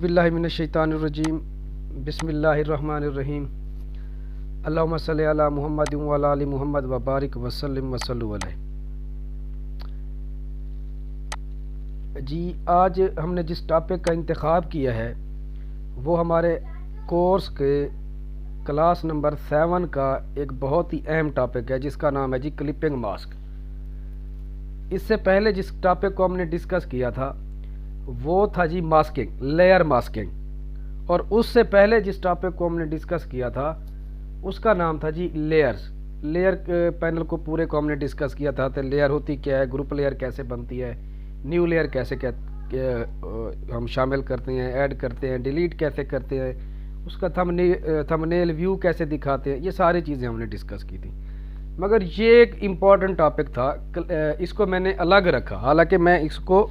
औज़ुबिल्लाहि मिनश्शैतानिर्रजीम बिस्मिल्लाहिर्रहमानिर्रहीम अल्लाहुम्मा सल्लि अला मुहम्मद व अला आलि मुहम्मद व बारिक वसल्लिम वसल्लु अलैहि। जी आज हमने जिस टॉपिक का इंतखाब किया है वो हमारे कोर्स के क्लास नंबर 7 का एक बहुत ही अहम टॉपिक है जिसका नाम है जी क्लिपिंग मास्क। इससे पहले जिस टॉपिक को हमने डिस्कस किया था वो था जी मास्किंग, लेयर मास्किंग, और उससे पहले जिस टॉपिक को हमने डिस्कस किया था उसका नाम था जी लेयर्स। लेयर के पैनल को पूरे को हमने डिस्कस किया था। तो लेयर होती क्या है, ग्रुप लेयर कैसे बनती है, न्यू लेयर कैसे हम शामिल करते हैं, ऐड करते हैं, डिलीट कैसे करते हैं, उसका थंबनेल व्यू कैसे दिखाते हैं, ये सारी चीज़ें हमने डिस्कस की थी। मगर ये एक इम्पॉर्टेंट टॉपिक था, इसको मैंने अलग रखा। हालांकि मैं इसको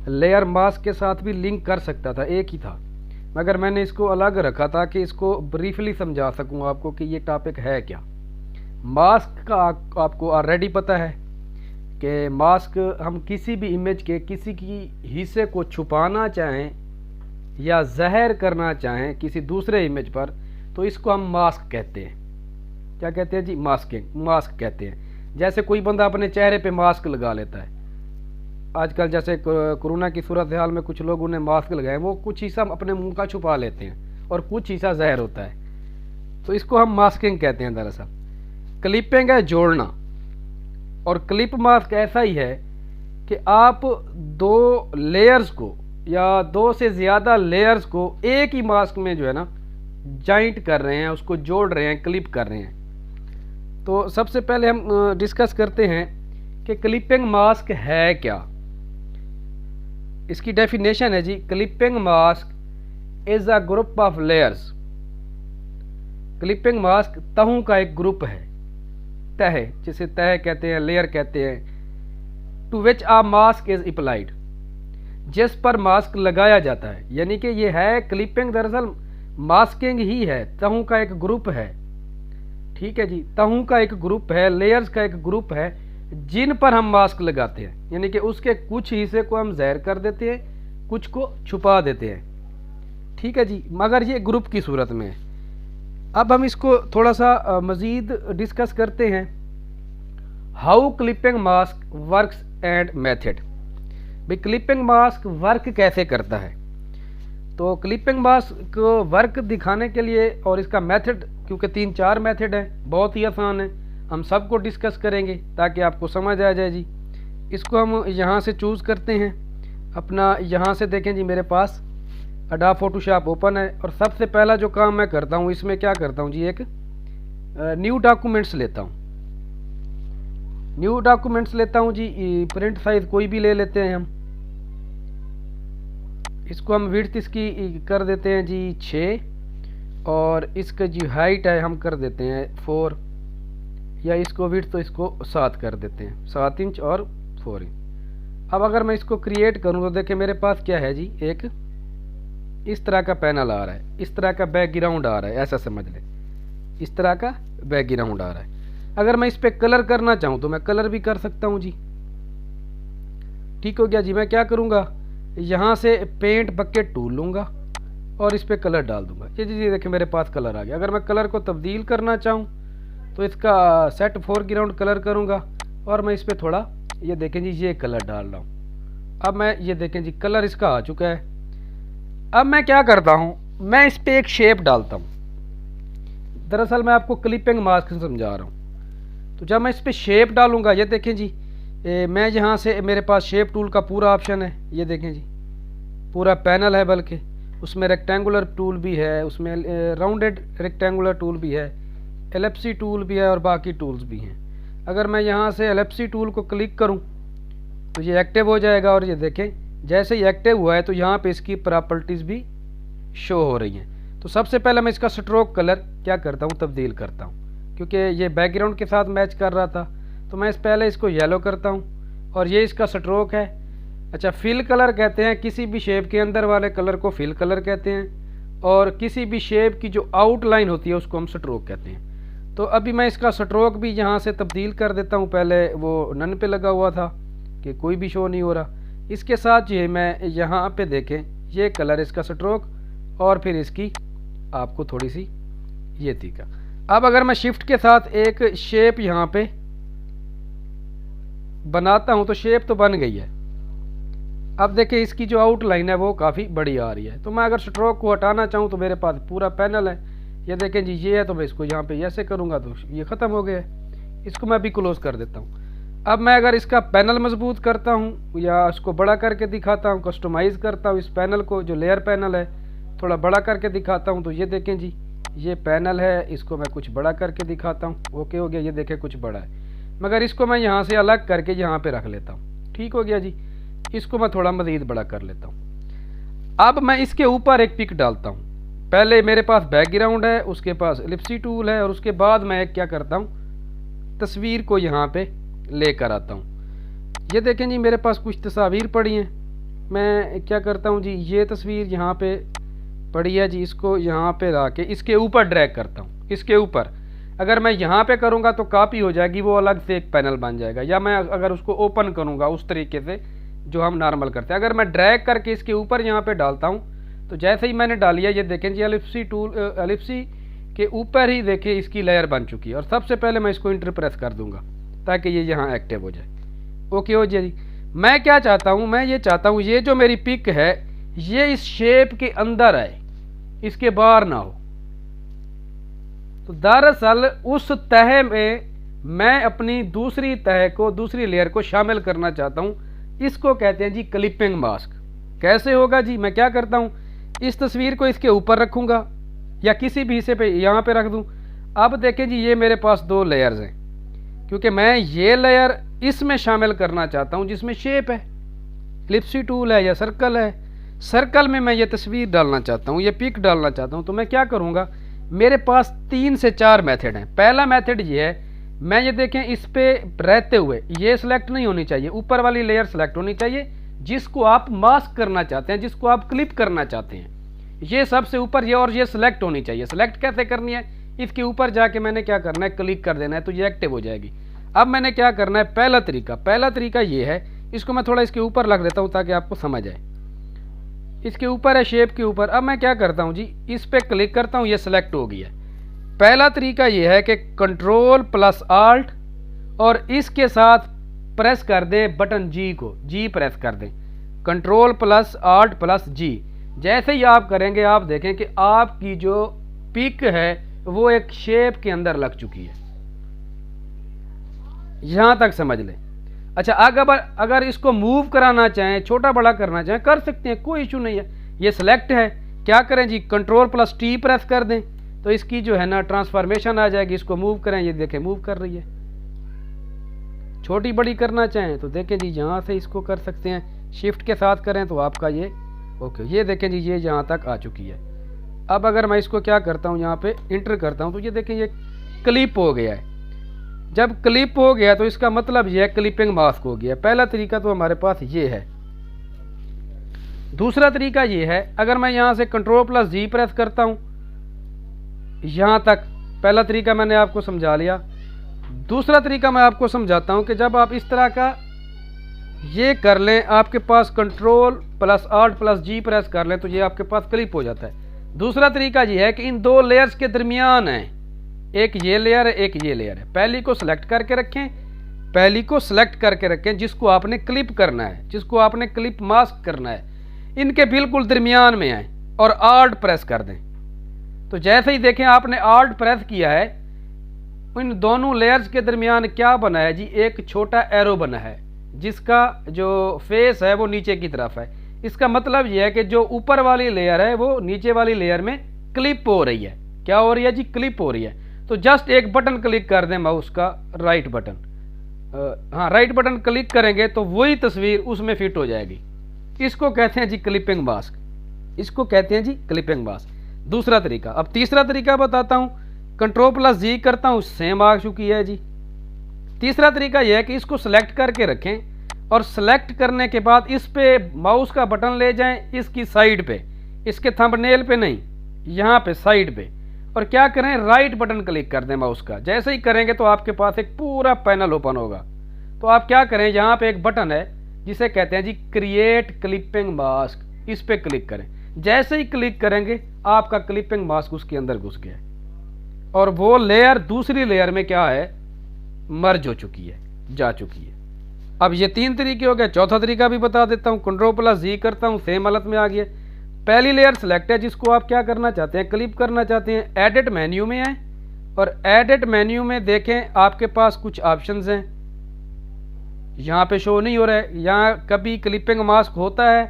लेयर मास्क के साथ भी लिंक कर सकता था, एक ही था, मगर मैंने इसको अलग रखा था कि इसको ब्रीफली समझा सकूं आपको कि ये टॉपिक है क्या। मास्क का आपको ऑलरेडी पता है कि मास्क हम किसी भी इमेज के किसी की हिस्से को छुपाना चाहें या ज़ाहिर करना चाहें किसी दूसरे इमेज पर, तो इसको हम मास्क कहते हैं। क्या कहते हैं जी? मास्क कहते हैं। जैसे कोई बंदा अपने चेहरे पे मास्क लगा लेता है, आजकल जैसे कोरोना की सूरत हाल में कुछ लोग उन्हें मास्क लगाए, वो कुछ हिस्सा अपने मुंह का छुपा लेते हैं और कुछ हिस्सा ज़ाहिर होता है, तो इसको हम मास्किंग कहते हैं। दरअसल क्लिपिंग है जोड़ना, और क्लिप मास्क ऐसा ही है कि आप दो लेयर्स को या दो से ज़्यादा लेयर्स को एक ही मास्क में जो है ना जॉइंट कर रहे हैं, उसको जोड़ रहे हैं, क्लिप कर रहे हैं। तो सबसे पहले हम डिस्कस करते हैं कि क्लिपिंग मास्क है क्या। इसकी डेफिनेशन है जी, clipping mask is a group of layers. Clipping mask तहों का एक ग्रुप है, तह, जिसे तह कहते हैं, लेयर कहते हैं, to which a mask is applied, जिस पर मास्क लगाया जाता है। यानी कि ये है क्लिपिंग दरअसल मास्किंग ही है, तहों का एक ग्रुप है। ठीक है जी, तहों का एक ग्रुप है, लेयर्स का एक ग्रुप है जिन पर हम मास्क लगाते हैं। यानी कि उसके कुछ हिस्से को हम ज़ाहिर कर देते हैं, कुछ को छुपा देते हैं। ठीक है जी, मगर ये ग्रुप की सूरत में है। अब हम इसको थोड़ा सा मज़ीद डिस्कस करते हैं। How clipping mask works and method. भाई क्लिपिंग मास्क वर्क कैसे करता है, तो क्लिपिंग मास्क को वर्क दिखाने के लिए और इसका मेथड, क्योंकि 3-4 मेथड है, बहुत ही आसान है, हम सबको डिस्कस करेंगे ताकि आपको समझ आ जाए जी। इसको हम यहाँ से चूज़ करते हैं अपना। यहाँ से देखें जी, मेरे पास अडोब फोटोशॉप ओपन है, और सबसे पहला जो काम मैं करता हूँ इसमें क्या करता हूँ जी, एक न्यू डॉक्यूमेंट्स लेता हूँ। न्यू डॉक्यूमेंट्स लेता हूँ जी, प्रिंट साइज़ कोई भी ले लेते हैं हम। इसको हम विड्थ इसकी कर देते हैं जी 6, और इसका जो हाइट है हम कर देते हैं 4, या इसको विड्थ तो इसको 7 कर देते हैं, 7 इंच और 4 इंच। अब अगर मैं इसको क्रिएट करूं तो देखें मेरे पास क्या है जी, एक इस तरह का पैनल आ रहा है, इस तरह का बैकग्राउंड आ रहा है, ऐसा समझ लें, इस तरह का बैकग्राउंड आ रहा है। अगर मैं इस पर कलर करना चाहूँ तो मैं कलर भी कर सकता हूँ जी। ठीक हो गया जी। मैं क्या करूँगा, यहाँ से पेंट बकेट टूल लूँगा और इस पर कलर डाल दूँगा। ये जी देखें मेरे पास कलर आ गया। अगर मैं कलर को तब्दील करना चाहूँ तो इसका सेट फोरग्राउंड कलर करूँगा, और मैं इस पर थोड़ा, ये देखें जी, ये कलर डाल रहा हूँ। अब मैं, ये देखें जी, कलर इसका आ चुका है। अब मैं क्या करता हूँ, मैं इस पर एक शेप डालता हूँ। दरअसल मैं आपको क्लिपिंग मास्क समझा रहा हूँ। तो जब मैं इस पर शेप डालूँगा, ये देखें जी, मैं यहाँ से, मेरे पास शेप टूल का पूरा ऑप्शन है, ये देखें जी, पूरा पैनल है, बल्कि उसमें रेक्टेंगुलर टूल भी है, उसमें राउंडेड रेक्टेंगुलर टूल भी है, एलिप्सी टूल भी है, और बाकी टूल्स भी हैं। अगर मैं यहाँ से एलिप्सी टूल को क्लिक करूँ तो ये एक्टिव हो जाएगा, और ये देखें जैसे ही एक्टिव हुआ है तो यहाँ पे इसकी प्रॉपर्टीज़ भी शो हो रही हैं। तो सबसे पहले मैं इसका स्ट्रोक कलर क्या करता हूँ, तब्दील करता हूँ, क्योंकि ये बैकग्राउंड के साथ मैच कर रहा था। तो मैं पहले इसको येलो करता हूँ, और ये इसका स्ट्रोक है। अच्छा, फिल कलर कहते हैं, किसी भी शेप के अंदर वाले कलर को फिल कलर कहते हैं, और किसी भी शेप की जो आउटलाइन होती है उसको हम स्ट्रोक कहते हैं। तो अभी मैं इसका स्ट्रोक भी यहाँ से तब्दील कर देता हूँ। पहले वो नन पे लगा हुआ था कि कोई भी शो नहीं हो रहा। इसके साथ ये मैं यहाँ पे देखें ये कलर इसका स्ट्रोक, और फिर इसकी आपको थोड़ी सी ये तरीका। अब अगर मैं शिफ्ट के साथ एक शेप यहाँ पे बनाता हूँ तो शेप तो बन गई है। अब देखिए इसकी जो आउटलाइन है वो काफ़ी बड़ी आ रही है। तो मैं अगर स्ट्रोक को हटाना चाहूँ तो मेरे पास पूरा पैनल है, ये देखें जी ये है, तो मैं इसको यहाँ पे ऐसे करूँगा तो ये ख़त्म हो गया है। इसको मैं भी क्लोज़ कर देता हूँ। अब मैं अगर इसका पैनल मजबूत करता हूँ या इसको बड़ा करके दिखाता हूँ, कस्टमाइज़ करता हूँ इस पैनल को, जो लेयर पैनल है थोड़ा बड़ा करके दिखाता हूँ, तो ये देखें जी ये पैनल है, इसको मैं कुछ बड़ा करके दिखाता हूँ। ओके हो गया, ये देखें कुछ बड़ा है, मगर इसको मैं यहाँ से अलग करके यहाँ पे रख लेता हूँ। ठीक हो गया जी, इसको मैं थोड़ा मज़ीद बड़ा कर लेता हूँ। अब मैं इसके ऊपर एक पिक डालता हूँ। पहले मेरे पास बैकग्राउंड है, उसके पास एलिप्सी टूल है, और उसके बाद मैं एक क्या करता हूँ, तस्वीर को यहाँ पे लेकर आता हूँ। ये देखें जी मेरे पास कुछ तस्वीर पड़ी हैं। मैं क्या करता हूँ जी, ये तस्वीर यहाँ पे पड़ी है जी, इसको यहाँ पे ला के इसके ऊपर ड्रैग करता हूँ। इसके ऊपर अगर मैं यहाँ पे करूँगा तो कॉपी हो जाएगी, वो अलग से एक पैनल बन जाएगा, या मैं अगर उसको ओपन करूँगा उस तरीके से जो हम नॉर्मल करते हैं, अगर मैं ड्रैग करके इसके ऊपर यहाँ पे डालता हूँ तो जैसे ही मैंने डाली है, ये देखें जी एलिप्सी के ऊपर ही देखें इसकी लेयर बन चुकी है। और सबसे पहले मैं इसको इंटर प्रेस कर दूंगा ताकि ये यहाँ एक्टिव हो जाए। ओके हो जी। मैं क्या चाहता हूँ, मैं ये चाहता हूँ ये जो मेरी पिक है ये इस शेप के अंदर आए, इसके बाहर ना हो। तो दरअसल उस तह में मैं अपनी दूसरी तह को, दूसरी लेयर को शामिल करना चाहता हूँ। इसको कहते हैं जी क्लिपिंग मास्क। कैसे होगा जी, मैं क्या करता हूँ, इस तस्वीर को इसके ऊपर रखूँगा या किसी भी हिस्से पे यहाँ पे रख दूँ। अब देखें जी ये मेरे पास दो लेयर्स हैं, क्योंकि मैं ये लेयर इसमें शामिल करना चाहता हूँ जिसमें शेप है, एलिप्सी टूल है या सर्कल है। सर्कल में मैं ये तस्वीर डालना चाहता हूँ, ये पिक डालना चाहता हूँ। तो मैं क्या करूँगा, मेरे पास 3 से 4 मेथड हैं। पहला मेथड ये है, मैं ये देखें इस पे रहते हुए ये सिलेक्ट नहीं होनी चाहिए, ऊपर वाली लेयर सिलेक्ट होनी चाहिए जिसको आप मास्क करना चाहते हैं, जिसको आप क्लिप करना चाहते हैं, ये सबसे ऊपर ये, और ये सिलेक्ट होनी चाहिए। सिलेक्ट कैसे करनी है, इसके ऊपर जाके मैंने क्या करना है, क्लिक कर देना है, तो ये एक्टिव हो जाएगी। अब मैंने क्या करना है, पहला तरीका ये है, इसको मैं थोड़ा इसके ऊपर रख देता हूँ ताकि आपको समझ आए। इसके ऊपर है, शेप के ऊपर। अब मैं क्या करता हूँ जी, इस पर क्लिक करता हूँ, ये सिलेक्ट हो गई है। पहला तरीका ये है कि कंट्रोल प्लस आल्ट और इसके साथ प्रेस कर दें बटन जी को, जी प्रेस कर दें, कंट्रोल प्लस आल्ट प्लस जी। जैसे ही आप करेंगे आप देखें कि आपकी जो पिक है वो एक शेप के अंदर लग चुकी है। यहां तक समझ लें। अच्छा, अगर इसको मूव कराना चाहें, छोटा बड़ा करना चाहें, कर सकते हैं, कोई इशू नहीं है। ये सिलेक्ट है, क्या करें जी, कंट्रोल प्लस टी प्रेस कर दें तो इसकी जो है ना ट्रांसफॉर्मेशन आ जाएगी। इसको मूव करें, ये देखें मूव कर रही है। छोटी बड़ी करना चाहें तो देखें जी यहाँ से इसको कर सकते हैं, शिफ्ट के साथ करें तो आपका ये ओके, ये देखें जी ये यहाँ तक आ चुकी है। अब अगर मैं इसको क्या करता हूँ, यहाँ पे इंटर करता हूँ तो ये देखें ये क्लिप हो गया है। जब क्लिप हो गया तो इसका मतलब ये है क्लिपिंग मास्क हो गया। पहला तरीका तो हमारे पास ये है। दूसरा तरीका ये है, अगर मैं यहाँ से कंट्रोल प्लस जी प्रेस करता हूँ, यहाँ तक पहला तरीका मैंने आपको समझा लिया। दूसरा तरीका मैं आपको समझाता हूँ कि जब आप इस तरह का ये कर लें, आपके पास कंट्रोल प्लस आल्ट प्लस जी प्रेस कर लें तो ये आपके पास क्लिप हो जाता है। दूसरा तरीका ये है कि इन दो लेयर्स के दरमियान है, एक ये लेयर है, एक ये लेयर है। पहली को सिलेक्ट करके रखें, जिसको आपने क्लिप करना है, जिसको आपने क्लिप मास्क करना है, इनके बिल्कुल दरमियान में आए और आल्ट प्रेस कर दें। तो जैसे ही देखें आपने आल्ट प्रेस किया है, इन दोनों लेयर्स के दरमियान क्या बना है जी, एक छोटा एरो बना है जिसका जो फेस है वो नीचे की तरफ है। इसका मतलब यह है कि जो ऊपर वाली लेयर है वो नीचे वाली लेयर में क्लिप हो रही है। क्या हो रही है जी, क्लिप हो रही है। तो जस्ट एक बटन क्लिक कर दें माउस का, right button, right button click करेंगे तो वही तस्वीर उसमें फिट हो जाएगी। इसको कहते हैं जी क्लिपिंग मास्क, इसको कहते हैं जी क्लिपिंग मास्क। दूसरा तरीका। अब तीसरा तरीका बताता हूँ, कंट्रोल प्लस जी करता हूँ, सेम आ चुकी है जी। तीसरा तरीका यह है कि इसको सिलेक्ट करके रखें और सिलेक्ट करने के बाद इस पे माउस का बटन ले जाएं, इसकी साइड पे, इसके थंबनेल पे नहीं, यहाँ पे साइड पे, और क्या करें, राइट बटन क्लिक कर दें माउस का। जैसे ही करेंगे तो आपके पास एक पूरा पैनल ओपन होगा। तो आप क्या करें, यहाँ पे एक बटन है जिसे कहते हैं जी क्रिएट क्लिपिंग मास्क, इस पे क्लिक करें। जैसे ही क्लिक करेंगे आपका क्लिपिंग मास्क उसके अंदर घुस गया है और वो लेयर दूसरी लेयर में क्या है, मर्ज हो चुकी है, जा चुकी है। अब ये 3 तरीके हो गए। चौथा तरीका भी बता देता हूँ। Ctrl+Z करता हूँ, सेम हालत में आ गया। पहली लेयर सेलेक्ट है जिसको आप क्या करना चाहते हैं, क्लिप करना चाहते हैं। एडिट मेन्यू में आए और एडिट मेन्यू में देखें आपके पास कुछ ऑप्शंस हैं, यहाँ पे शो नहीं हो रहा है। यहाँ कभी क्लिपिंग मास्क होता है,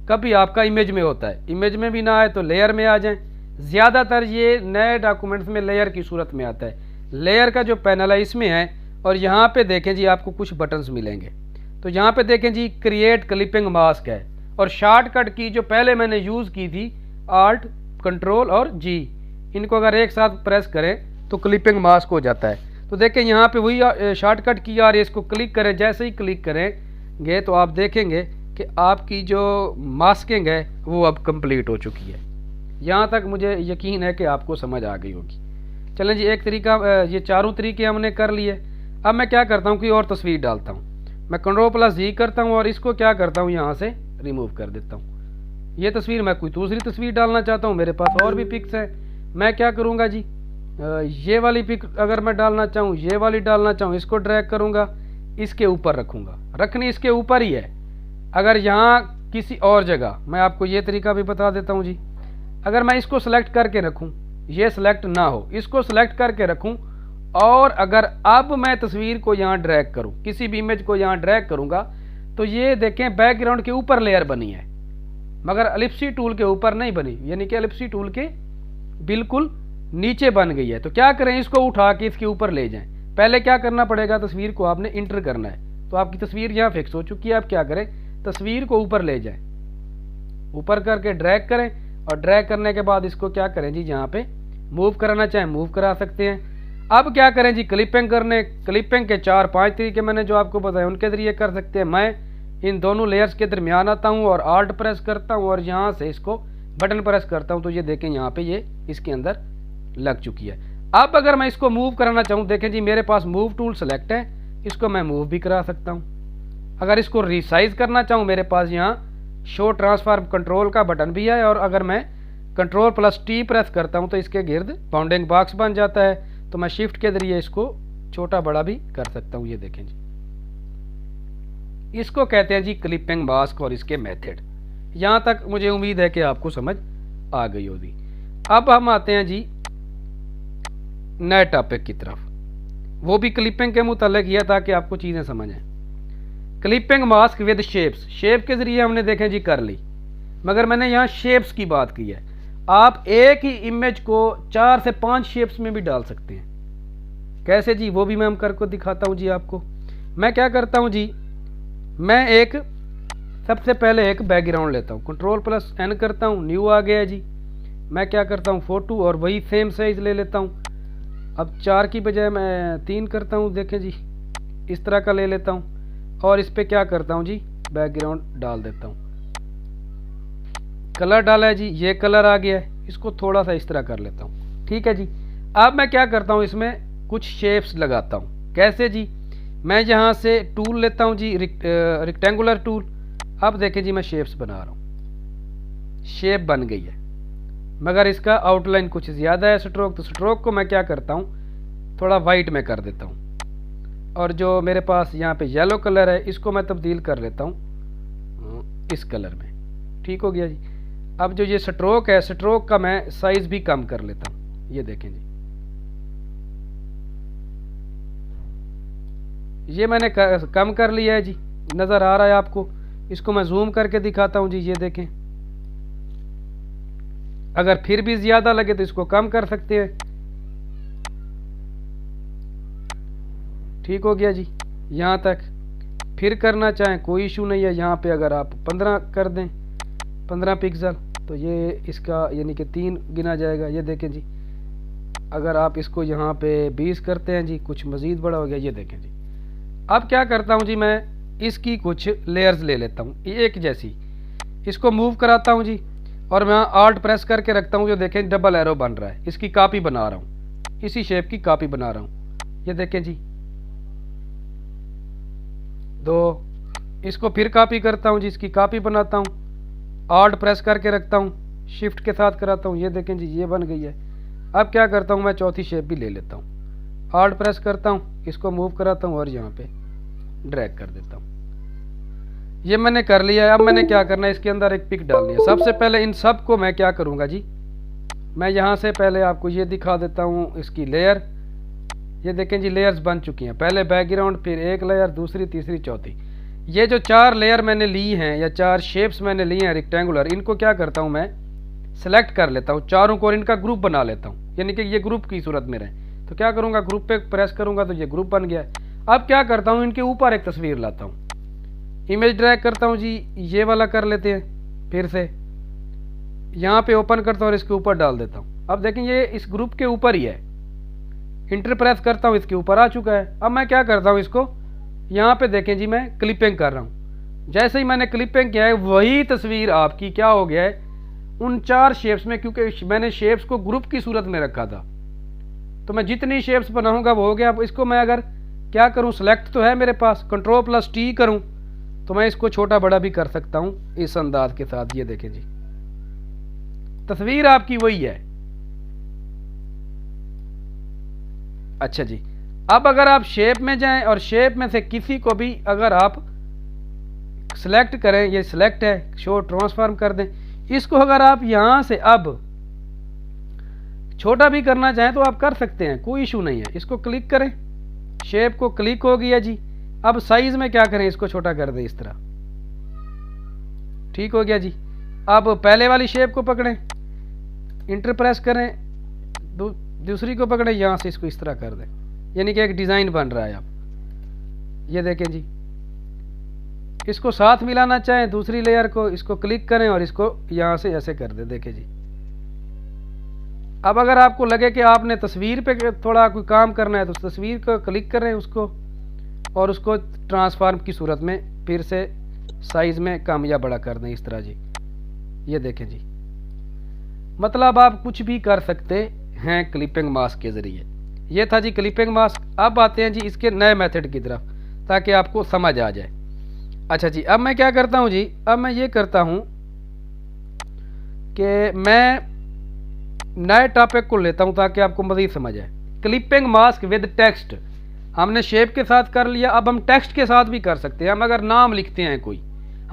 कभी आपका इमेज में होता है। इमेज में भी ना आए तो लेयर में आ जाएं। ज़्यादातर ये नए डॉक्यूमेंट्स में लेयर की सूरत में आता है। लेयर का जो पैनल है इसमें है और यहाँ पे देखें जी आपको कुछ बटन्स मिलेंगे। तो यहाँ पे देखें जी क्रिएट क्लिपिंग मास्क है और शॉर्टकट की जो पहले मैंने यूज़ की थी Alt, Ctrl और G, इनको अगर एक साथ प्रेस करें तो क्लिपिंग मास्क हो जाता है। तो देखें यहाँ पे वही शॉर्टकट की आ रही है, इसको क्लिक करें। जैसे ही क्लिक करेंगे तो आप देखेंगे कि आपकी जो मास्किंग है वो अब कंप्लीट हो चुकी है। यहाँ तक मुझे यकीन है कि आपको समझ आ गई होगी। चलें जी, एक तरीका, ये चारों तरीके हमने कर लिए। अब मैं क्या करता हूँ, कोई और तस्वीर डालता हूँ। मैं Ctrl+Z करता हूँ और इसको क्या करता हूँ, यहाँ से रिमूव कर देता हूँ। ये तस्वीर, मैं कोई दूसरी तस्वीर डालना चाहता हूँ, मेरे पास और भी पिक्स हैं। मैं क्या करूँगा जी, ये वाली पिक अगर मैं डालना चाहूँ, ये वाली डालना चाहूँ, इसको ड्रैग करूँगा, इसके ऊपर रखूँगा। रखनी इसके ऊपर ही है। अगर यहाँ किसी और जगह, मैं आपको ये तरीका भी बता देता हूँ जी। अगर मैं इसको सेलेक्ट करके रखूँ, ये सेलेक्ट ना हो, इसको सेलेक्ट करके रखूँ और अगर अब मैं तस्वीर को यहाँ ड्रैग करूँ, किसी भी इमेज को यहाँ ड्रैग करूँगा तो ये देखें बैकग्राउंड के ऊपर लेयर बनी है मगर एलिप्सी टूल के ऊपर नहीं बनी, यानी कि एलिप्सी टूल के बिल्कुल नीचे बन गई है। तो क्या करें, इसको उठा के इसके ऊपर ले जाएं। पहले क्या करना पड़ेगा, तस्वीर को आपने इंटर करना है। तो आपकी तस्वीर यहाँ फिक्स हो चुकी है। आप क्या करें, तस्वीर को ऊपर ले जाएं, ऊपर करके ड्रैग करें और ड्रैग करने के बाद इसको क्या करें जी, यहाँ पे मूव कराना चाहें मूव करा सकते हैं। अब क्या करें जी, क्लिपिंग करने, क्लिपिंग के 4-5 तरीके मैंने जो आपको बताया उनके जरिए कर सकते हैं। मैं इन दोनों लेयर्स के दरमियान आता हूँ और Alt प्रेस करता हूँ और यहाँ से इसको बटन प्रेस करता हूँ तो ये देखें यहाँ पे ये इसके अंदर लग चुकी है। अब अगर मैं इसको मूव कराना चाहूँ, देखें जी मेरे पास मूव टूल सेलेक्ट है, इसको मैं मूव भी करा सकता हूँ। अगर इसको रिसाइज करना चाहूँ, मेरे पास यहाँ शो ट्रांसफॉर्म कंट्रोल का बटन भी है और अगर मैं Ctrl+T प्रेस करता हूँ तो इसके गिर्द बाउंडिंग बॉक्स बन जाता है। तो मैं शिफ्ट के जरिए इसको छोटा बड़ा भी कर सकता हूँ। ये देखें जी, इसको कहते हैं जी क्लिपिंग मास्क और इसके मेथड। यहाँ तक मुझे उम्मीद है कि आपको समझ आ गई होगी। अब हम आते हैं जी नए टॉपिक की तरफ, वो भी क्लिपिंग के मुतालिक है ताकि आपको चीज़ें समझ आएं। Clipping mask with shapes, shape के ज़रिए हमने देखें जी कर ली, मगर मैंने यहाँ शेप्स की बात की है। आप एक ही इमेज को 4 से 5 शेप्स में भी डाल सकते हैं। कैसे जी, वो भी मैं करके दिखाता हूँ जी आपको। मैं क्या करता हूँ जी, मैं एक सबसे पहले एक बैकग्राउंड लेता हूँ, Ctrl+N करता हूँ, न्यू आ गया जी। मैं क्या करता हूँ, फोटो और वही सेम साइज ले लेता हूँ। अब 4 की बजाय मैं 3 करता हूँ, देखें जी इस तरह का ले लेता हूँ और इस पर क्या करता हूँ जी, बैकग्राउंड डाल देता हूँ। कलर डाला है जी, ये कलर आ गया है, इसको थोड़ा सा इस तरह कर लेता हूँ। ठीक है जी। अब मैं क्या करता हूँ, इसमें कुछ शेप्स लगाता हूँ। कैसे जी, मैं यहाँ से टूल लेता हूँ जी, रेक्टेंगुलर टूल। अब देखें जी मैं शेप्स बना रहा हूँ, शेप बन गई है मगर इसका आउटलाइन कुछ ज़्यादा है स्ट्रोक। तो स्ट्रोक को मैं क्या करता हूँ, थोड़ा वाइट में कर देता हूँ और जो मेरे पास यहाँ पे येलो कलर है इसको मैं तब्दील कर लेता हूँ इस कलर में। ठीक हो गया जी। अब जो ये स्ट्रोक है, स्ट्रोक का मैं साइज भी कम कर लेता हूँ। ये देखें जी, ये मैंने कम कर लिया है जी, नज़र आ रहा है आपको। इसको मैं जूम करके दिखाता हूँ जी, ये देखें। अगर फिर भी ज़्यादा लगे तो इसको कम कर सकते हैं। ठीक हो गया जी, यहाँ तक। फिर करना चाहें कोई इशू नहीं है। यहाँ पे अगर आप 15 कर दें, 15 पिक्सल, तो ये इसका यानी कि 3 गिना जाएगा। ये देखें जी, अगर आप इसको यहाँ पे 20 करते हैं जी, कुछ मज़ीद बड़ा हो गया। ये देखें जी। अब क्या करता हूँ जी, मैं इसकी कुछ लेयर्स ले लेता हूँ एक जैसी, इसको मूव कराता हूँ जी और मैं Alt प्रेस करके रखता हूँ। जो देखें डबल एरो बन रहा है, इसकी कॉपी बना रहा हूँ, इसी शेप की कॉपी बना रहा हूँ। ये देखें जी, 2। इसको फिर कॉपी करता हूँ जी, इसकी कॉपी बनाता हूँ ऑल्ट प्रेस करके रखता हूँ, शिफ्ट के साथ कराता हूँ, ये देखें जी ये बन गई है। अब क्या करता हूँ मैं चौथी शेप भी ले लेता हूँ, ऑल्ट प्रेस करता हूँ, इसको मूव कराता हूँ और यहाँ पे ड्रैग कर देता हूँ। ये मैंने कर लिया है। अब मैंने क्या करना है, इसके अंदर एक पिक डालनी है। सबसे पहले इन सब को मैं क्या करूँगा जी, मैं यहाँ से पहले आपको ये दिखा देता हूँ इसकी लेयर। ये देखें जी लेयर्स बन चुकी हैं, पहले बैकग्राउंड, फिर एक लेयर, दूसरी, तीसरी, चौथी। ये जो 4 लेयर मैंने ली हैं या 4 शेप्स मैंने ली हैं रेक्टेंगुलर, इनको क्या करता हूँ मैं सेलेक्ट कर लेता हूँ चारों को और इनका ग्रुप बना लेता हूँ, यानी कि ये ग्रुप की सूरत में रहे। तो क्या करूँगा, ग्रुप पे प्रेस करूँगा तो ये ग्रुप बन गया। अब क्या करता हूँ, इनके ऊपर एक तस्वीर लाता हूँ, इमेज ड्रैग करता हूँ जी, ये वाला कर लेते हैं, फिर से यहाँ पे ओपन करता हूँ और इसके ऊपर डाल देता हूँ। अब देखें ये इस ग्रुप के ऊपर ही है, इंटर प्रेस करता हूँ, इसके ऊपर आ चुका है। अब मैं क्या करता हूँ, इसको यहाँ पे देखें जी मैं क्लिपिंग कर रहा हूँ। जैसे ही मैंने क्लिपिंग किया है वही तस्वीर आपकी क्या हो गया है उन 4 शेप्स में, क्योंकि मैंने शेप्स को ग्रुप की सूरत में रखा था, तो मैं जितनी शेप्स बनाऊंगा वो हो गया। अब इसको मैं अगर क्या करूँ, सेलेक्ट तो है मेरे पास, Ctrl+T करूँ तो मैं इसको छोटा बड़ा भी कर सकता हूँ इस अंदाज के साथ। ये देखें जी तस्वीर आपकी वही है। अच्छा जी, अब अगर आप शेप में जाएं और शेप में से किसी को भी अगर आप सिलेक्ट करें, ये सिलेक्ट है, शो ट्रांसफॉर्म कर दें, इसको अगर आप यहां से अब छोटा भी करना चाहें तो आप कर सकते हैं, कोई इशू नहीं है। इसको क्लिक करें, शेप को क्लिक हो गया जी। अब साइज में क्या करें, इसको छोटा कर दें इस तरह, ठीक हो गया जी। अब पहले वाली शेप को पकड़ें, इंटर प्रेस करें, दूसरी को पकड़ें, यहां से इसको इस तरह कर दें, यानी कि एक डिजाइन बन रहा है। अब ये देखें जी, इसको साथ मिलाना चाहें दूसरी लेयर को, इसको क्लिक करें और इसको यहां से ऐसे कर दें, देखें जी। अब अगर आपको लगे कि आपने तस्वीर पे थोड़ा कोई काम करना है तो उस तस्वीर को क्लिक करें उसको और उसको ट्रांसफॉर्म की सूरत में फिर से साइज में कम या बड़ा कर दें इस तरह जी। ये देखें जी, मतलब आप कुछ भी कर सकते हैं क्लिपिंग मास्क के ज़रिए। ये था जी क्लिपिंग मास्क। अब आते हैं जी इसके नए मेथड की तरफ ताकि आपको समझ आ जाए। अच्छा जी, अब मैं क्या करता हूँ जी, अब मैं ये करता हूँ कि मैं नए टॉपिक को लेता हूँ ताकि आपको मज़ीद समझ आए। क्लिपिंग मास्क विद टेक्स्ट हमने शेप के साथ कर लिया, अब हम टेक्स्ट के साथ भी कर सकते हैं। हम अगर नाम लिखते हैं कोई,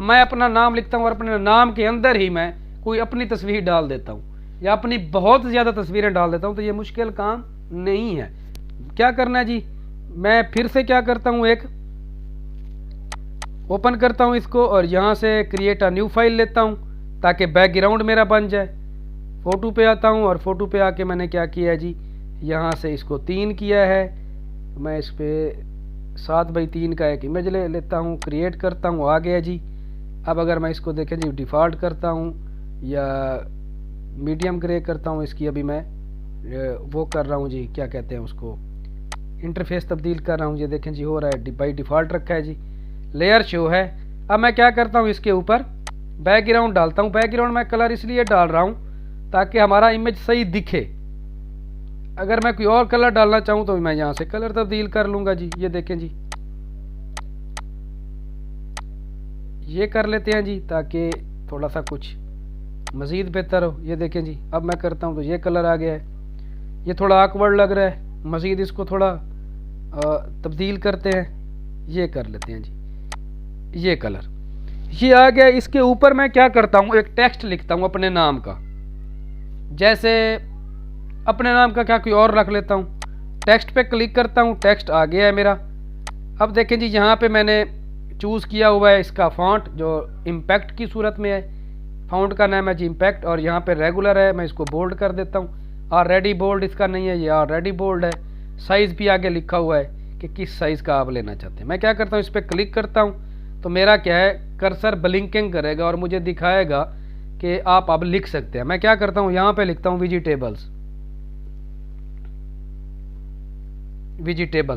मैं अपना नाम लिखता हूँ और अपने नाम के अंदर ही मैं कोई अपनी तस्वीर डाल देता हूँ या अपनी बहुत ज़्यादा तस्वीरें डाल देता हूँ, तो ये मुश्किल काम नहीं है। क्या करना है जी, मैं फिर से क्या करता हूँ, एक ओपन करता हूँ इसको और यहाँ से क्रिएट अ न्यू फाइल लेता हूँ ताकि बैकग्राउंड मेरा बन जाए। फ़ोटो पे आता हूँ और फ़ोटो पे आके मैंने क्या किया है जी, यहाँ से इसको 3 किया है। मैं इस पर 7x3 का एक इमेज ले लेता हूँ, क्रिएट करता हूँ, आ गया जी। अब अगर मैं इसको देखें जी, डिफ़ॉल्ट करता हूँ या मीडियम ग्रे करता हूँ, इसकी अभी मैं वो कर रहा हूँ जी, क्या कहते हैं उसको, इंटरफेस तब्दील कर रहा हूँ। ये देखें जी हो रहा है, बाई डिफ़ॉल्ट रखा है जी, लेयर शो है। अब मैं क्या करता हूँ, इसके ऊपर बैकग्राउंड डालता हूँ। बैकग्राउंड मैं कलर इसलिए डाल रहा हूँ ताकि हमारा इमेज सही दिखे। अगर मैं कोई और कलर डालना चाहूँ तो मैं यहाँ से कलर तब्दील कर लूँगा जी। ये देखें जी, ये कर लेते हैं जी ताकि थोड़ा सा कुछ मज़ीद बेहतर हो। ये देखें जी, अब मैं करता हूँ तो ये कलर आ गया है। ये थोड़ा ऑकवर्ड लग रहा है, मज़ीद इसको थोड़ा तब्दील करते हैं, ये कर लेते हैं जी, ये कलर ये आ गया। इसके ऊपर मैं क्या करता हूँ, एक टेक्स्ट लिखता हूँ अपने नाम का, जैसे अपने नाम का क्या कोई और रख लेता हूँ। टेक्स्ट पे क्लिक करता हूँ, टेक्स्ट आ गया है मेरा। अब देखें जी, यहाँ पे मैंने चूज़ किया हुआ है इसका फॉन्ट जो इम्पैक्ट की सूरत में है, फॉन्ट का नाम है जी इम्पैक्ट, और यहाँ पे रेगुलर है, मैं इसको बोल्ड कर देता हूँ। ऑलरेडी बोल्ड इसका नहीं है, ये ऑलरेडी बोल्ड है। साइज़ भी आगे लिखा हुआ है कि किस साइज़ का आप लेना चाहते हैं। मैं क्या करता हूँ, इस पर क्लिक करता हूँ तो मेरा क्या है, कर्सर ब्लिंकिंग करेगा और मुझे दिखाएगा कि आप अब लिख सकते हैं। मैं क्या करता हूँ, यहाँ पे लिखता हूँ वेजिटेबल्स।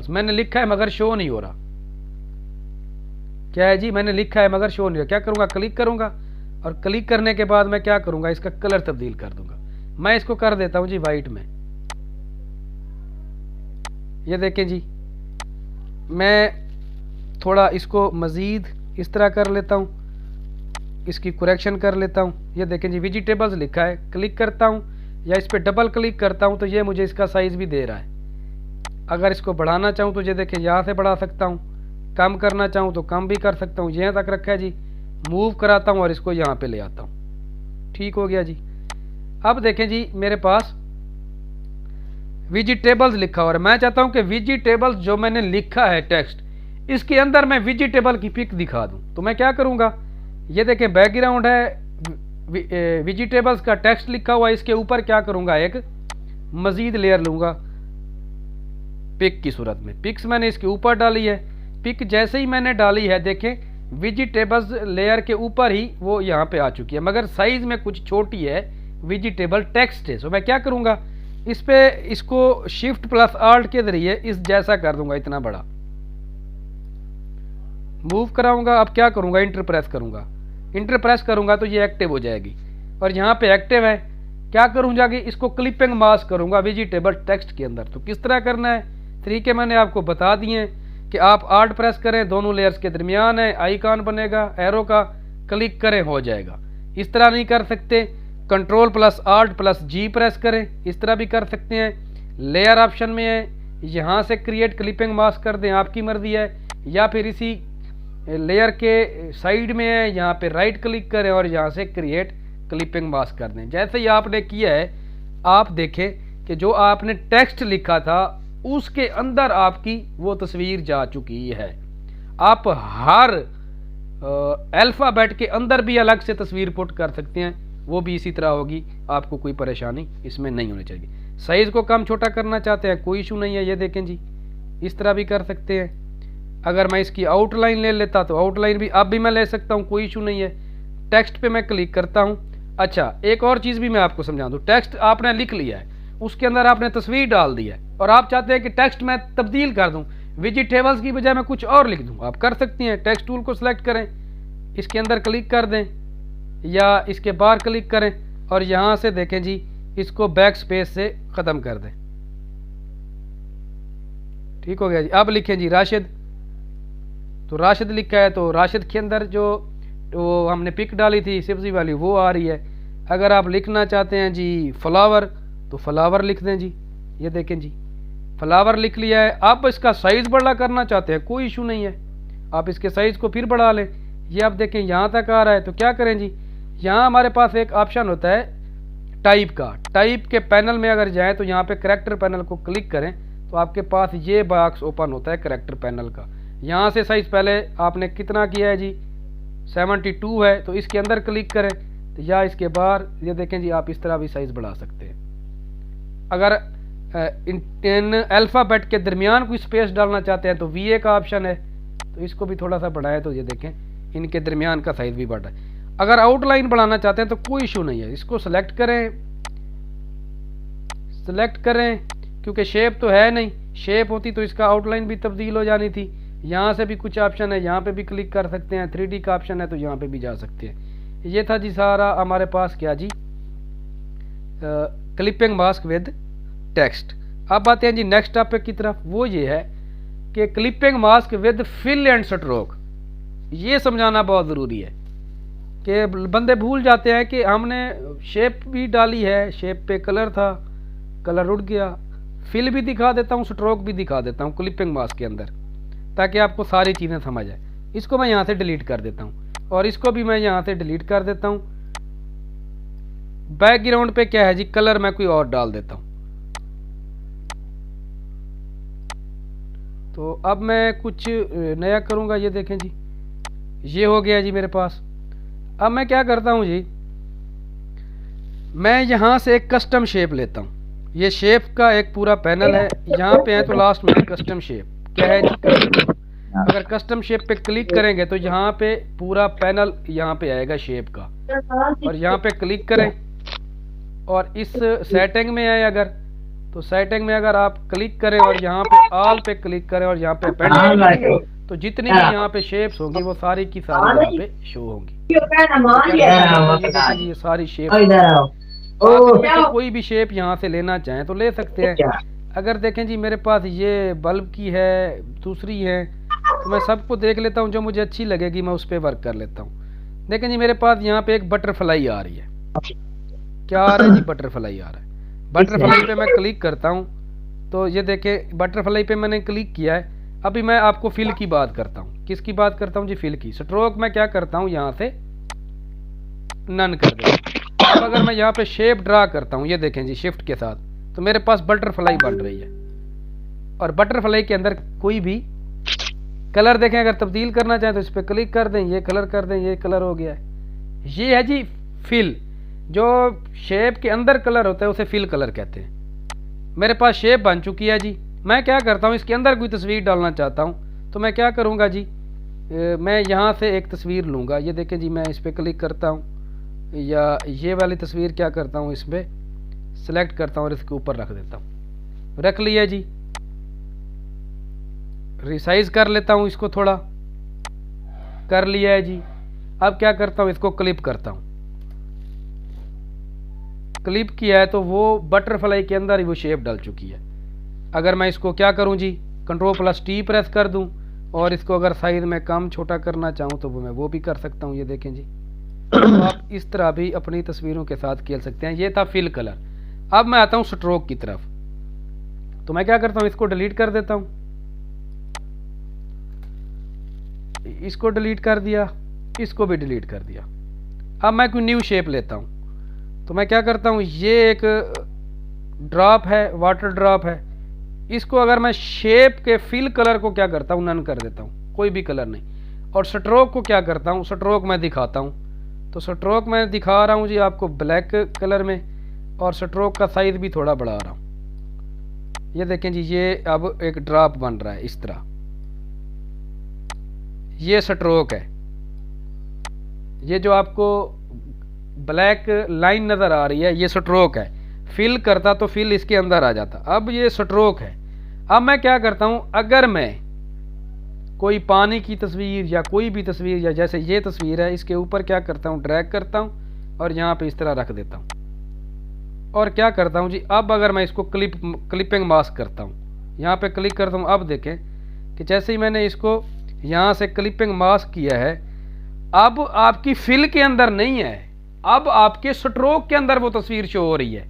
मैंने लिखा है मगर शो नहीं हो रहा। क्या है जी, मैंने लिखा है मगर शो नहीं हो रहा। क्या करूँगा, क्लिक करूँगा और क्लिक करने के बाद मैं क्या करूँगा, इसका कलर तब्दील कर दूंगा। मैं इसको कर देता हूँ जी वाइट में। ये देखें जी, मैं थोड़ा इसको मज़ीद इस तरह कर लेता हूँ इसकी करेक्शन कर लेता हूँ। ये देखें जी वेजिटेबल्स लिखा है, क्लिक करता हूँ या इस पर डबल क्लिक करता हूँ तो ये मुझे इसका साइज़ भी दे रहा है। अगर इसको बढ़ाना चाहूँ तो ये देखें यहाँ से बढ़ा सकता हूँ, कम करना चाहूँ तो कम भी कर सकता हूँ। यहाँ तक रखा है जी, मूव कराता हूँ और इसको यहाँ पे ले आता हूँ। ठीक हो गया जी। अब देखें जी मेरे पास वेजिटेबल्स लिखा हुआ है। मैं चाहता हूँ कि वेजिटेबल्स जो मैंने लिखा है टेक्स्ट, इसके अंदर मैं वेजिटेबल की पिक दिखा दूँ। तो मैं क्या करूँगा, ये देखें बैकग्राउंड है, वेजिटेबल्स का टेक्स्ट लिखा हुआ है, इसके ऊपर क्या करूँगा, एक मज़ीद लेयर लूँगा पिक की सूरत में। पिक्स मैंने इसके ऊपर डाली है। पिक जैसे ही मैंने डाली है देखें वेजिटेबल्स लेयर के ऊपर ही वो यहाँ पे आ चुकी है, मगर साइज़ में कुछ छोटी है, वेजिटेबल टेक्स्ट है। तो मैं क्या करूँगा, इस पे इसको शिफ्ट प्लस आल्ट के जरिए इस जैसा कर दूंगा, इतना बड़ा मूव कराऊंगा। अब क्या करूंगा, इंटर प्रेस करूंगा। इंटर प्रेस करूंगा तो ये एक्टिव हो जाएगी और यहाँ पे एक्टिव है। क्या करूँ, जाके इसको क्लिपिंग मास्क करूंगा वेजिटेबल टेक्स्ट के अंदर। तो किस तरह करना है, तरीके मैंने आपको बता दिए हैं कि आप आल्ट प्रेस करें, दोनों लेयर्स के दरमियान है आइकॉन बनेगा एरो का, क्लिक करें हो जाएगा। इस तरह नहीं कर सकते, कंट्रोल प्लस आल्ट प्लस जी प्रेस करें, इस तरह भी कर सकते हैं। लेयर ऑप्शन में है, यहाँ से क्रिएट क्लिपिंग मास्क कर दें, आपकी मर्जी है। या फिर इसी लेयर के साइड में है, यहाँ पे राइट क्लिक करें और यहाँ से क्रिएट क्लिपिंग मास्क कर दें। जैसे ही आपने किया है, आप देखें कि जो आपने टेक्स्ट लिखा था उसके अंदर आपकी वो तस्वीर जा चुकी है। आप हर अल्फ़ाबेट के अंदर भी अलग से तस्वीर पुट कर सकते हैं, वो भी इसी तरह होगी, आपको कोई परेशानी इसमें नहीं होनी चाहिए। साइज़ को कम छोटा करना चाहते हैं, कोई इशू नहीं है। ये देखें जी, इस तरह भी कर सकते हैं। अगर मैं इसकी आउटलाइन ले लेता तो आउटलाइन भी अब भी मैं ले सकता हूँ, कोई इशू नहीं है। टेक्स्ट पे मैं क्लिक करता हूँ। अच्छा, एक और चीज़ भी मैं आपको समझा दूँ। टेक्स्ट आपने लिख लिया है, उसके अंदर आपने तस्वीर डाल दी है और आप चाहते हैं कि टेक्स्ट मैं तब्दील कर दूँ, वेजिटेबल्स की बजाय मैं कुछ और लिख दूँ, आप कर सकती हैं। टेक्स्ट टूल को सिलेक्ट करें, इसके अंदर क्लिक कर दें या इसके बाहर क्लिक करें और यहाँ से देखें जी, इसको बैक स्पेस से ख़त्म कर दें। ठीक हो गया जी। अब लिखें जी राशिद, तो राशिद लिखा है तो राशिद के अंदर जो वो हमने पिक डाली थी सब्जी वाली वो आ रही है। अगर आप लिखना चाहते हैं जी फ्लावर, तो फ्लावर लिख दें जी। ये देखें जी, फ्लावर लिख लिया है। आप इसका साइज़ बड़ा करना चाहते हैं, कोई इशू नहीं है, आप इसके साइज़ को फिर बढ़ा लें। ये आप देखें यहाँ तक आ रहा है, तो क्या करें जी, यहाँ हमारे पास एक ऑप्शन होता है टाइप का। टाइप के पैनल में अगर जाएँ तो यहाँ पे करैक्टर पैनल को क्लिक करें तो आपके पास ये बॉक्स ओपन होता है करैक्टर पैनल का। यहाँ से साइज़ पहले आपने कितना किया है जी, 72 है, तो इसके अंदर क्लिक करें तो या इसके बाहर, ये देखें जी, आप इस तरह भी साइज़ बढ़ा सकते हैं। अगर इन अल्फ़ाबेट के दरमियान कोई स्पेस डालना चाहते हैं तो VA का ऑप्शन है, तो इसको भी थोड़ा सा बढ़ाएं तो ये देखें इनके दरमियान का साइज़ भी बढ़ा है। अगर आउटलाइन बढ़ाना चाहते हैं तो कोई इशू नहीं है, इसको सेलेक्ट करें क्योंकि शेप तो है नहीं, शेप होती तो इसका आउटलाइन भी तब्दील हो जानी थी। यहाँ से भी कुछ ऑप्शन है, यहाँ पे भी क्लिक कर सकते हैं। 3D का ऑप्शन है तो यहाँ पे भी जा सकते हैं। ये था जी सारा हमारे पास क्या जी, क्लिपिंग मास्क विद टेक्स्ट। अब आते हैं जी नेक्स्ट टॉपिक की तरफ, वो ये है कि clipping mask with fill and stroke. ये समझाना बहुत ज़रूरी है कि बंदे भूल जाते हैं कि हमने शेप भी डाली है, शेप पे कलर था, कलर उड़ गया। फिल भी दिखा देता हूँ, स्ट्रोक भी दिखा देता हूँ क्लिपिंग मास्क के अंदर, ताकि आपको सारी चीज़ें समझ आए। इसको मैं यहाँ से डिलीट कर देता हूँ और इसको भी मैं यहाँ से डिलीट कर देता हूँ। बैकग्राउंड पे क्या है जी, कलर मैं कोई और डाल देता हूँ। तो अब मैं कुछ नया करूँगा। ये देखें जी, ये हो गया जी मेरे पास। अब मैं क्या करता हूँ जी, मैं यहाँ से एक कस्टम शेप लेता हूँ। ये शेप का एक पूरा पैनल है, यहाँ पे है तो लास्ट में कस्टम शेप क्या है जी, कस्टम। अगर कस्टम शेप पे क्लिक करेंगे तो यहाँ पे पूरा पैनल यहाँ पे आएगा शेप का, और यहाँ पे क्लिक करें और इस सेटिंग में आए अगर, तो सेटिंग में अगर आप क्लिक करें और यहाँ पे ऑल पे क्लिक करें और यहाँ पे अपेंड, तो जितनी भी यहाँ पे शेप्स होंगी वो सारी की सारी यहाँ पे शो होंगी। ये सारी शेप, कोई भी शेप यहाँ से लेना चाहें तो ले सकते हैं। अगर देखें जी मेरे पास ये बल्ब की है, दूसरी है, तो मैं सबको देख लेता हूँ, जो मुझे अच्छी लगेगी मैं उस पर वर्क कर लेता हूँ। देखें जी मेरे पास यहाँ पे एक बटरफ्लाई आ रही है। क्या आ रहा है जी? बटरफ्लाई आ रहा है। बटरफ्लाई पे मैं क्लिक करता हूँ तो ये देखें बटरफ्लाई पे मैंने क्लिक किया है। अभी मैं आपको फिल की बात करता हूँ। किसकी बात करता हूँ जी? फिल की। स्ट्रोक मैं क्या करता हूँ, यहाँ से नन कर देता हूँ। अब अगर मैं यहाँ पे शेप ड्रा करता हूँ, ये देखें जी शिफ्ट के साथ, तो मेरे पास बटरफ्लाई बन रही है। और बटरफ्लाई के अंदर कोई भी कलर देखें, अगर तब्दील करना चाहें तो इस पर क्लिक कर दें, ये कलर कर दें, ये कलर हो गया है। ये है जी फिल। जो शेप के अंदर कलर होता है उसे फिल कलर कहते हैं। मेरे पास शेप बन चुकी है जी। मैं क्या करता हूँ, इसके अंदर कोई तस्वीर डालना चाहता हूँ तो मैं क्या करूँगा जी, मैं यहाँ से एक तस्वीर लूँगा। ये देखें जी मैं इस पर क्लिक करता हूँ, या ये वाली तस्वीर क्या करता हूँ, इस पर सेलेक्ट करता हूँ और इसके ऊपर रख देता हूँ। रख लिया जी। रिसाइज कर लेता हूँ, इसको थोड़ा कर लिया है जी। अब क्या करता हूँ, इसको क्लिप करता हूँ। क्लिप किया है तो वो बटरफ्लाई के अंदर ही वो शेप डल चुकी है। अगर मैं इसको क्या करूं जी, Ctrl+T प्रेस कर दूं और इसको अगर साइज में कम छोटा करना चाहूं तो मैं वो भी कर सकता हूं। ये देखें जी, तो आप इस तरह भी अपनी तस्वीरों के साथ खेल सकते हैं। ये था फिल कलर। अब मैं आता हूं स्ट्रोक की तरफ। तो मैं क्या करता हूं, इसको डिलीट कर देता हूं। इसको डिलीट कर दिया, इसको भी डिलीट कर दिया। अब मैं कोई न्यू शेप लेता हूं। तो मैं क्या करता हूँ, ये एक ड्रॉप है, वाटर ड्रॉप है। इसको अगर मैं शेप के फिल कलर को क्या करता हूँ, नन कर देता हूँ, कोई भी कलर नहीं। और स्ट्रोक को क्या करता हूँ, स्ट्रोक मैं दिखाता हूँ। तो स्ट्रोक मैं दिखा रहा हूँ जी आपको ब्लैक कलर में, और स्ट्रोक का साइज भी थोड़ा बढ़ा रहा हूँ। ये देखें जी, ये अब एक ड्रॉप बन रहा है इस तरह। ये स्ट्रोक है। ये जो आपको ब्लैक लाइन नज़र आ रही है, ये स्ट्रोक है। फिल करता तो फिल इसके अंदर आ जाता। अब ये स्ट्रोक है। अब मैं क्या करता हूँ, अगर मैं कोई पानी की तस्वीर या कोई भी तस्वीर, या जैसे ये तस्वीर है, इसके ऊपर क्या करता हूँ, ड्रैग करता हूँ और यहाँ पे इस तरह रख देता हूँ। और क्या करता हूँ जी, अब अगर मैं इसको क्लिपिंग मास्क करता हूँ, यहाँ पे क्लिक करता हूँ। अब देखें कि जैसे ही मैंने इसको यहाँ से क्लिपिंग मास्क किया है, अब आपकी फिल के अंदर नहीं है, अब आपके स्ट्रोक के अंदर वो तस्वीर शो हो रही है।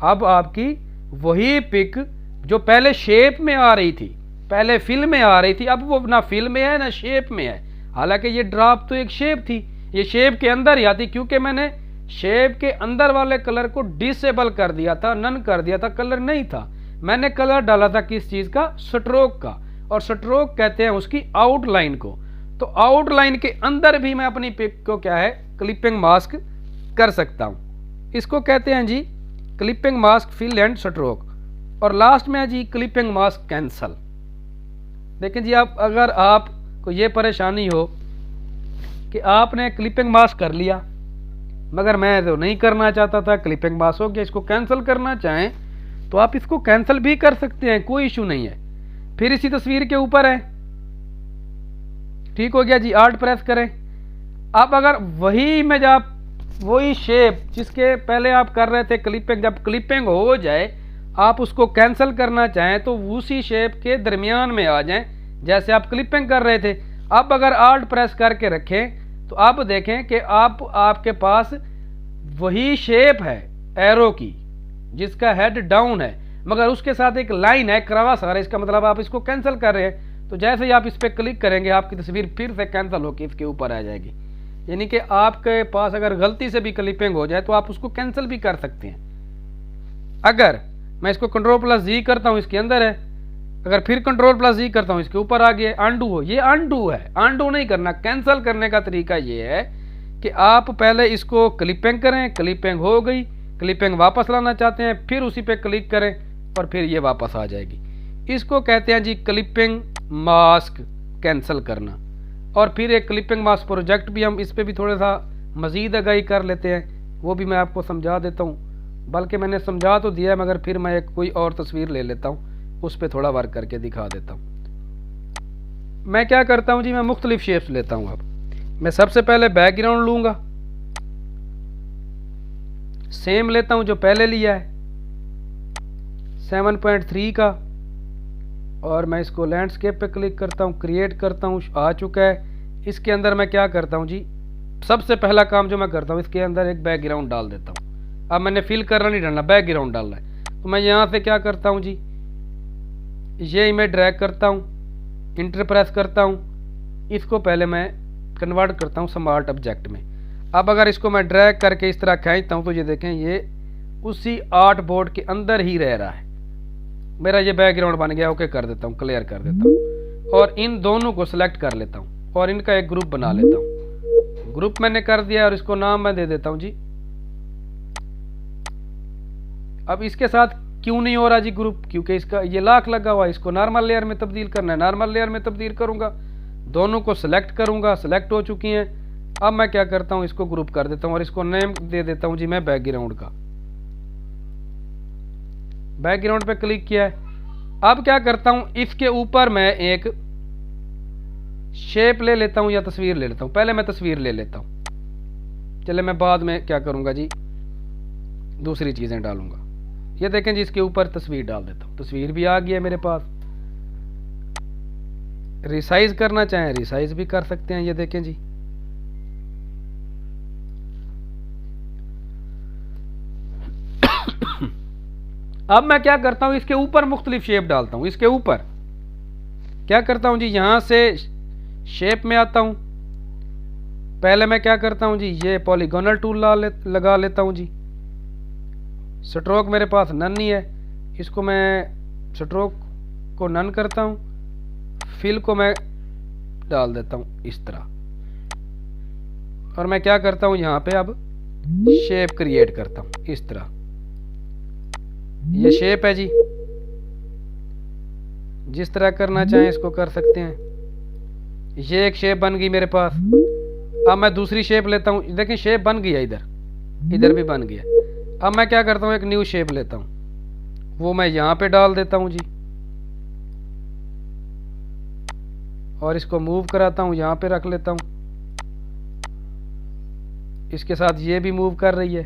अब आपकी वही पिक जो पहले शेप में आ रही थी, पहले फिल में आ रही थी, अब वो ना फिल में है ना शेप में है। हालांकि ये ड्रॉप तो एक शेप थी, ये शेप के अंदर ही आती, क्योंकि मैंने शेप के अंदर वाले कलर को डिसेबल कर दिया था, नन कर दिया था, कलर नहीं था। मैंने कलर डाला था किस चीज का, स्ट्रोक का। और स्ट्रोक कहते हैं उसकी आउटलाइन को। तो आउटलाइन के अंदर भी मैं अपनी पिक को क्या है, क्लिपिंग मास्क कर सकता हूं। इसको कहते हैं जी clipping mask fill and stroke. और लास्ट में है जी क्लिपिंग मास्क कैंसल। देखें जी, आप अगर आपको ये परेशानी हो कि आपने क्लिपिंग मास्क कर लिया, मगर मैं तो नहीं करना चाहता था, क्लिपिंग मास्क हो गया, इसको कैंसिल करना चाहें तो आप इसको कैंसिल भी कर सकते हैं, कोई इशू नहीं है। फिर इसी तस्वीर के ऊपर है, ठीक हो गया जी, आर्ट प्रेस करें। आप अगर वही इमेज, आप वही शेप जिसके पहले आप कर रहे थे क्लिपिंग, जब क्लिपिंग हो जाए आप उसको कैंसिल करना चाहें तो उसी शेप के दरमियान में आ जाएं जैसे आप क्लिपिंग कर रहे थे। अब अगर आर्ट प्रेस करके रखें तो आप देखें कि आपके पास वही शेप है एरो की जिसका हेड डाउन है, मगर उसके साथ एक लाइन है, क्रॉस आ रहा है। इसका मतलब आप इसको कैंसिल कर रहे हैं, तो जैसे ही आप इस पर क्लिक करेंगे आपकी तस्वीर फिर से कैंसिल होकर इसके ऊपर आ जाएगी। यानी कि आपके पास अगर गलती से भी क्लिपिंग हो जाए तो आप उसको कैंसिल भी कर सकते हैं। अगर मैं इसको Ctrl+G करता हूं, इसके अंदर है, अगर फिर Ctrl+G करता हूं, इसके ऊपर आ गया, अनडू हो, ये अनडू है, अनडू नहीं करना। कैंसिल करने का तरीका ये है कि आप पहले इसको क्लिपिंग करें, क्लिपिंग हो गई, क्लिपिंग वापस लाना चाहते हैं, फिर उसी पे क्लिक करें और फिर ये वापस आ जाएगी। इसको कहते हैं जी क्लिपिंग मास्क कैंसिल करना। और फिर एक क्लिपिंग मास्क प्रोजेक्ट भी हम इस पर भी थोड़ा सा मज़ीद आगाही कर लेते हैं, वो भी मैं आपको समझा देता हूँ। बल्कि मैंने समझा तो दिया है, मगर फिर मैं एक कोई और तस्वीर ले लेता हूँ, उस पर थोड़ा वर्क करके दिखा देता हूँ। मैं क्या करता हूँ जी, मैं मुख्तलिफ शेप्स लेता हूँ। अब मैं सबसे पहले बैकग्राउंड लूँगा, सेम लेता हूँ जो पहले लिया है 7.3 का, और मैं इसको लैंडस्केप पे क्लिक करता हूँ, क्रिएट करता हूँ, आ चुका है। इसके अंदर मैं क्या करता हूँ जी, सबसे पहला काम जो मैं करता हूँ, इसके अंदर एक बैकग्राउंड डाल देता हूँ। अब मैंने फिल करना नहीं डालना, बैकग्राउंड डालना है। तो मैं यहाँ से क्या करता हूँ जी, ये इमेज ड्रैग करता हूँ, इंटर प्रेस करता हूँ, इसको पहले मैं कन्वर्ट करता हूँ स्मार्ट ऑब्जेक्ट में। अब अगर इसको मैं ड्रैग करके इस तरह खींचता हूँ तो ये देखें ये उसी आर्ट बोर्ड के अंदर ही रह रहा है। मेरा ये बैकग्राउंड बन गया। ओके कर देता हूँ, क्लियर कर देता हूँ और इन दोनों को सिलेक्ट कर लेता हूँ और इनका एक ग्रुप बना लेता हूँ। ग्रुप मैंने कर दिया और इसको नाम मैं दे देता हूँ जी। अब इसके साथ क्यों नहीं हो रहा जी ग्रुप, क्योंकि इसका ये लाख लगा हुआ है। इसको नॉर्मल लेयर में तब्दील करना है, नॉर्मल लेयर में तब्दील करूंगा, दोनों को सिलेक्ट करूंगा, सिलेक्ट हो चुकी हैं। अब मैं क्या करता हूं, इसको ग्रुप कर देता हूं और इसको नेम दे देता हूं जी मैं बैकग्राउंड का। बैकग्राउंड पे क्लिक किया है। अब क्या करता हूं, इसके ऊपर मैं एक शेप ले लेता हूं या तस्वीर ले लेता हूं। पहले मैं तस्वीर ले लेता हूं, चले मैं बाद में क्या करूंगा जी, दूसरी चीजें डालूंगा। ये देखें जी, इसके ऊपर तस्वीर डाल देता हूं, तस्वीर भी आ गई है मेरे पास। रिसाइज करना चाहें रिसाइज भी कर सकते हैं। ये देखें जी, अब मैं क्या करता हूं, इसके ऊपर मुख्तलिफ शेप डालता हूं। इसके ऊपर क्या करता हूं जी, यहां से शेप में आता हूं। पहले मैं क्या करता हूं जी, ये पॉलीगोनल टूल लगा लेता हूं जी। स्ट्रोक मेरे पास नन नहीं है, इसको मैं स्ट्रोक को नन करता हूं। फिल को मैं डाल देता हूं इस तरह और मैं क्या करता हूं, यहां पे अब शेप क्रिएट करता हूं इस तरह। ये शेप है जी, जिस तरह करना चाहें इसको कर सकते हैं। ये एक शेप बन गई मेरे पास। अब मैं दूसरी शेप लेता हूं, देखिए शेप बन गया, इधर भी बन गया। अब मैं क्या करता हूं, एक न्यू शेप लेता हूं, वो मैं यहां पे डाल देता हूं जी और इसको मूव कराता हूं, यहां पे रख लेता हूं। इसके साथ ये भी मूव कर रही है।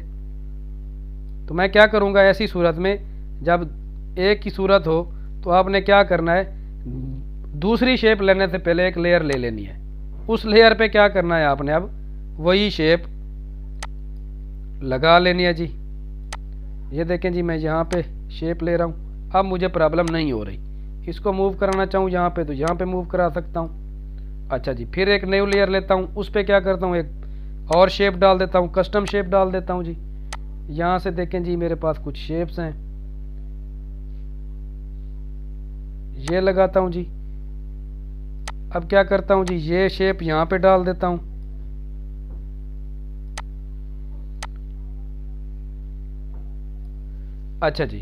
तो मैं क्या करूंगा, ऐसी सूरत में जब एक की सूरत हो तो आपने क्या करना है, दूसरी शेप लेने से पहले एक लेयर ले लेनी है। उस लेयर पे क्या करना है आपने, अब वही शेप लगा लेनी है जी। ये देखें जी, मैं यहाँ पे शेप ले रहा हूँ, अब मुझे प्रॉब्लम नहीं हो रही। इसको मूव कराना चाहूँ यहाँ पे तो यहाँ पे मूव करा सकता हूँ। अच्छा जी, फिर एक न्यू लेयर लेता हूँ, उस पर क्या करता हूँ, एक और शेप डाल देता हूँ, कस्टम शेप डाल देता हूँ जी। यहाँ से देखें जी, मेरे पास कुछ शेप्स हैं, ये लगाता हूँ जी। अब क्या करता हूँ जी, ये शेप यहाँ पे डाल देता हूँ। अच्छा जी,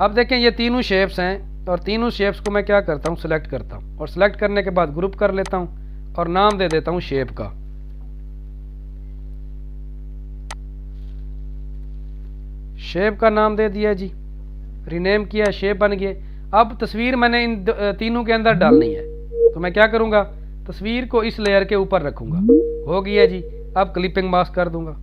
अब देखें ये तीनों शेप्स हैं और तीनों शेप्स को मैं क्या करता हूँ, सिलेक्ट करता हूँ और सिलेक्ट करने के बाद ग्रुप कर लेता हूँ और नाम दे देता हूँ शेप का। शेप का नाम दे दिया जी, रीनेम किया, शेप बन गए। अब तस्वीर मैंने इन तीनों के अंदर डालनी है, तो मैं क्या करूँगा, तस्वीर को इस लेयर के ऊपर रखूँगा। हो गया जी। अब क्लिपिंग मास्क कर दूँगा।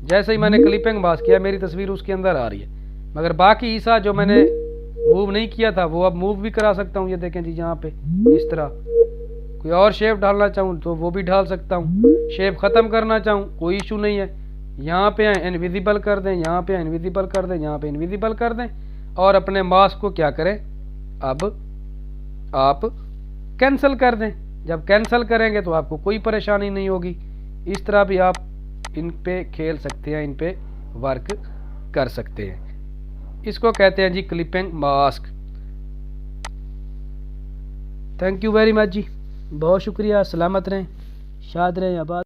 जैसे ही मैंने क्लिपिंग मास्क किया, मेरी तस्वीर उसके अंदर आ रही है, मगर बाकी हिस्सा जो मैंने मूव नहीं किया था वो अब मूव भी करा सकता हूँ। ये देखें जी, यहाँ पे इस तरह कोई और शेप डालना चाहूँ तो वो भी डाल सकता हूँ। शेप ख़त्म करना चाहूँ कोई इशू नहीं है, यहाँ पे इनविजिबल कर दें, यहाँ पे इनविजिबल कर दें, यहाँ पे इनविजिबल कर दें और अपने मास्क को क्या करें, अब आप कैंसिल कर दें। जब कैंसिल करेंगे तो आपको कोई परेशानी नहीं होगी। इस तरह भी आप इन पे खेल सकते हैं, इन पे वर्क कर सकते हैं। इसको कहते हैं जी clipping mask. Thank you very much जी, बहुत शुक्रिया। सलामत रहें, शाद रहें, आबाद।